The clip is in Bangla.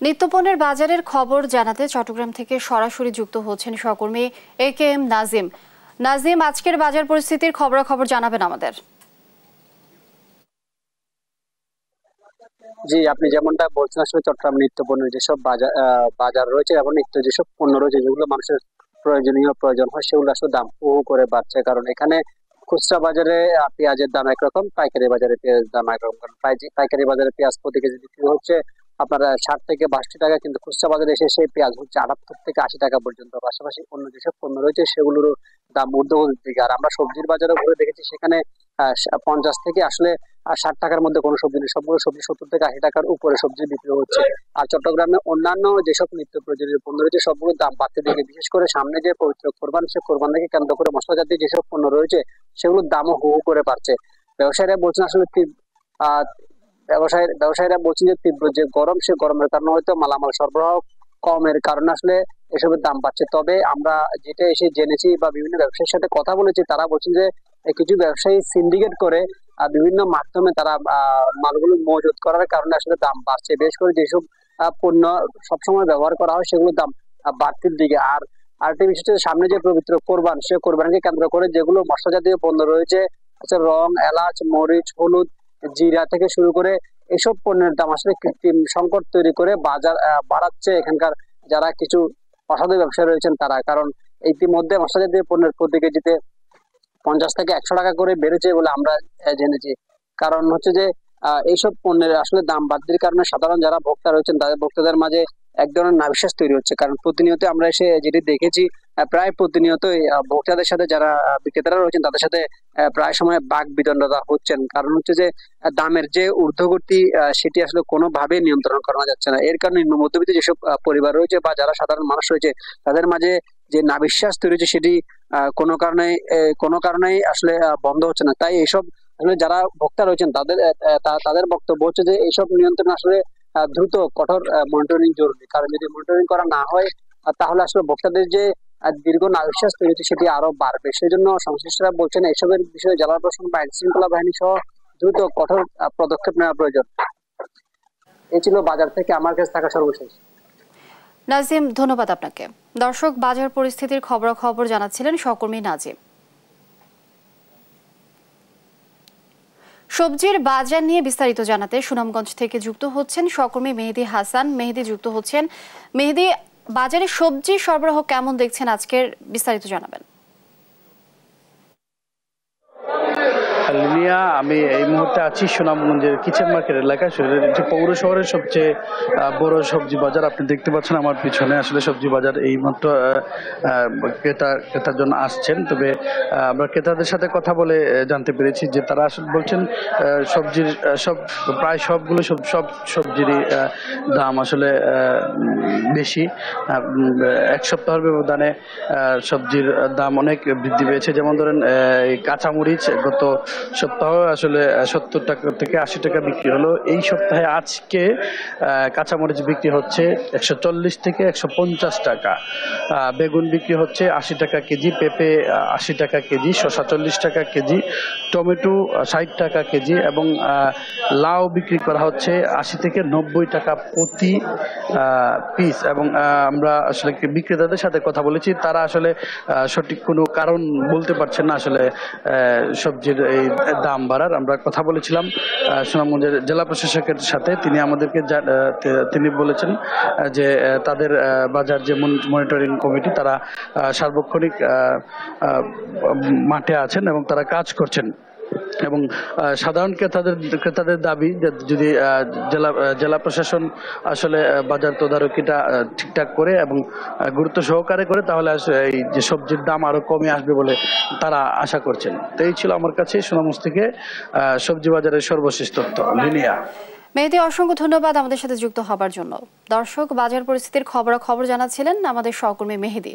নিত্যপণ্যের বাজারের খবর জানাতে চট্টগ্রাম থেকে সরাসরি যুক্ত হচ্ছেন সহকর্মী একেএম নাজিম। নাজিম, আজকের বাজার পরিস্থিতির খবরাখবর জানাবেন আমাদের। জি, আপনি যেমনটা বলছেন, আসলে চট্টগ্রাম নিত্যপণ্যের যেসব বাজার রয়েছে এবং নিত্য যেসব পণ্য রয়েছে যেগুলো মানুষের প্রয়োজন হয়, সেগুলো আসলে দাম হু হু করে বাড়ছে। কারণ এখানে খুচরা বাজারে পেঁয়াজের দাম একরকম, পাইকারি বাজারে পেঁয়াজের দাম একরকম। কারণ পাইকারি বাজারে পেঁয়াজ প্রতি কেজি বিক্রি হচ্ছে আপনার 60 থেকে 62 টাকা, কিন্তু খুচরা বাজারে এসে সেই পেঁয়াজ হচ্ছে 78 থেকে 80 টাকা পর্যন্ত। পাশাপাশি অন্য যেসব পণ্য রয়েছে সেগুলোরও দাম ঊর্ধ্বগতির দিকে। আর আমরা সবজির বাজারে ঘুরে দেখেছি, সেখানে 50 থেকে আসলে 60 টাকার মধ্যে কোনো সবজি নেই, সবগুলো সবজি 70 থেকে 80 টাকার উপরে সবজি বিক্রি হচ্ছে। আর চট্টগ্রামে অন্যান্য যেসব নিত্য প্রয়োজনীয় পণ্য রয়েছে সবগুলোর দাম বাড়তে দিকে, বিশেষ করে সামনে যে পবিত্র কোরবান, সে কোরবানকে কেন্দ্র করে মশলা জাতীয় যেসব পণ্য রয়েছে সেগুলোর দামও হু হু করে বাড়ছে। ব্যবসায়ীরা বলছেন আসলে আহ ব্যবসায়ীরা বলছেন যে তীব্র যে গরম, সে গরমের কারণে হয়তো মালামাল সরবরাহ কমের কারণে আসলে এসবের দাম বাড়ছে। তবে আমরা যেটা এসে জেনেছি বা বিভিন্ন ব্যবসায়ীর সাথে কথা বলেছি, তারা বলছেন যে কিছু ব্যবসায়ী সিন্ডিকেট করে বিভিন্ন মাধ্যমে তারা মালগুলো মজুত করার কারণে আসলে দাম বাড়ছে। বিশেষ করে যেসব পণ্য সবসময় ব্যবহার করা হয় সেগুলোর দাম বাড়তির দিকে। আর আরেকটা বিষয় হচ্ছে, সামনে যে পবিত্র কোরবান, সে কোরবানকে কেন্দ্র করে যেগুলো মশলা জাতীয় পণ্য রয়েছে, আচ্ছা রং, এলাচ, মরিচ, হলুদ, জিরা থেকে শুরু করে এসব পণ্যের দাম আসলে কৃত্রিম সংকট তৈরি করে বাজার বাড়াচ্ছে এখানকার যারা কিছু অসাধু ব্যবসায়ী রয়েছেন তারা। কারণ ইতিমধ্যে মশলা জাতীয় পণ্যের প্রতি কেজিতে 50 থেকে 100 টাকা করে বেড়েছে বলে আমরা জেনেছি। কারণ হচ্ছে যে এইসব পণ্যের আসলে দাম বাড়তির কারণে সাধারণ যারা ভোক্তা রয়েছেন তাদের ভোক্তাদের মাঝে এক ধরনের নাভিশ্বাস তৈরি হচ্ছে। কারণ প্রতিনিয়ত আমরা এসে যেটি দেখেছি, প্রায় প্রতিনিয়তই ভোক্তাদের সাথে যারা বিক্রেতারা রয়েছেন তাদের সাথে প্রায় সময় বাক বিতণ্ডতা হচ্ছেন। কারণ হচ্ছে যে দামের যে ঊর্ধ্বগতি, সেটি আসলে কোনোভাবে নিয়ন্ত্রণ করা যাচ্ছে না। এর কারণে নিম্ন মধ্যবিত্ত যেসব পরিবার রয়েছে বা যারা সাধারণ মানুষ রয়েছে তাদের মাঝে যে নাভিশ্বাস তৈরি হচ্ছে, সেটি কোনো কারণেই আসলে বন্ধ হচ্ছে না। তাই এইসব আসলে যারা ভোক্তা রয়েছেন তাদের বক্তব্য হচ্ছে যে এইসব নিয়ন্ত্রণ আসলে দ্রুত কঠোর মনিটরিং জরুরি। কারণ যদি মনিটরিং করা না হয় তাহলে আসলে ভোক্তাদের যে দীর্ঘ নাভিশ্বাস তৈরি হচ্ছে সেটি আরো বাড়বে। সেই জন্য সংশ্লিষ্টরা বলছেন এইসবের বিষয়ে জেলা প্রশাসন বা আইন শৃঙ্খলা বাহিনী সহ দ্রুত কঠোর পদক্ষেপ নেওয়া প্রয়োজন। এই ছিল বাজার থেকে আমার কাছে থাকা সর্বশেষ। নাজিম, ধন্যবাদ আপনাকে। দর্শক, বাজার পরিস্থিতির খবরাখবর জানাচ্ছিলেন সহকর্মী নাজিম। সবজির বাজার নিয়ে বিস্তারিত জানাতে সুনামগঞ্জ থেকে যুক্ত হচ্ছেন সহকর্মী মেহেদি হাসান। মেহেদি যুক্ত হচ্ছেন। মেহেদি, বাজারে সবজি সরবরাহ কেমন দেখছেন আজকের, বিস্তারিত জানাবেন। লিনিয়া, আমি এই মুহূর্তে আছি সুনামগঞ্জের কিচেন মার্কেট এলাকায়। পৌর শহরের সবচেয়ে বড় সবজি বাজার আপনি দেখতে পাচ্ছেন আমার পিছনে। আসলে সবজি বাজার এই মাত্র ক্রেতার জন্য আসছেন। তবে আমরা ক্রেতাদের সাথে কথা বলে জানতে পেরেছি যে তারা আসলে বলছেন সবজির প্রায় সব সবজিরই দাম আসলে বেশি। এক সপ্তাহের ব্যবধানে সবজির দাম অনেক বৃদ্ধি পেয়েছে। যেমন ধরেন কাঁচামরিচ গত সপ্তাহ আসলে 70 টাকা থেকে 80 টাকা বিক্রি হলো। এই সপ্তাহে আজকে কাঁচামরিচ বিক্রি হচ্ছে 140 থেকে 150 টাকা। বেগুন বিক্রি হচ্ছে 80 টাকা কেজি, পেঁপে 80 টাকা কেজি, শসা 40 টাকা কেজি, টমেটো 60 টাকা কেজি এবং লাউ বিক্রি করা হচ্ছে 80 থেকে 90 টাকা প্রতি পিস। এবং আমরা আসলে বিক্রেতাদের সাথে কথা বলেছি, তারা আসলে সঠিক কোনো কারণ বলতে পারছেন না আসলে সবজির এই দাম বাড়ার। আমরা কথা বলেছিলাম সুনামগঞ্জের জেলা প্রশাসকের সাথে। তিনি বলেছেন যে তাদের বাজার যে মনিটরিং কমিটি তারা সার্বক্ষণিক মাঠে আছেন এবং তারা কাজ করছেন। এবং সাধারণ ক্রেতাদের দাবি যে যদি জেলা প্রশাসন আসলে বাজার তদারকিটা ঠিকঠাক করে এবং গুরুত্ব সহকারে করে, তাহলে এই যে সবজির দাম আরো কমে আসবে বলে তারা আশা করছেন। তো এই ছিল আমার কাছে সুনামগঞ্জ থেকে সবজি বাজারের সর্বশেষ তথ্য। লিনিয়া। মেহেদি, অসংখ্য ধন্যবাদ আমাদের সাথে যুক্ত হবার জন্য। দর্শক, বাজার পরিস্থিতির খবরাখবর জানাচ্ছিলেন আমাদের সহকর্মী মেহেদি।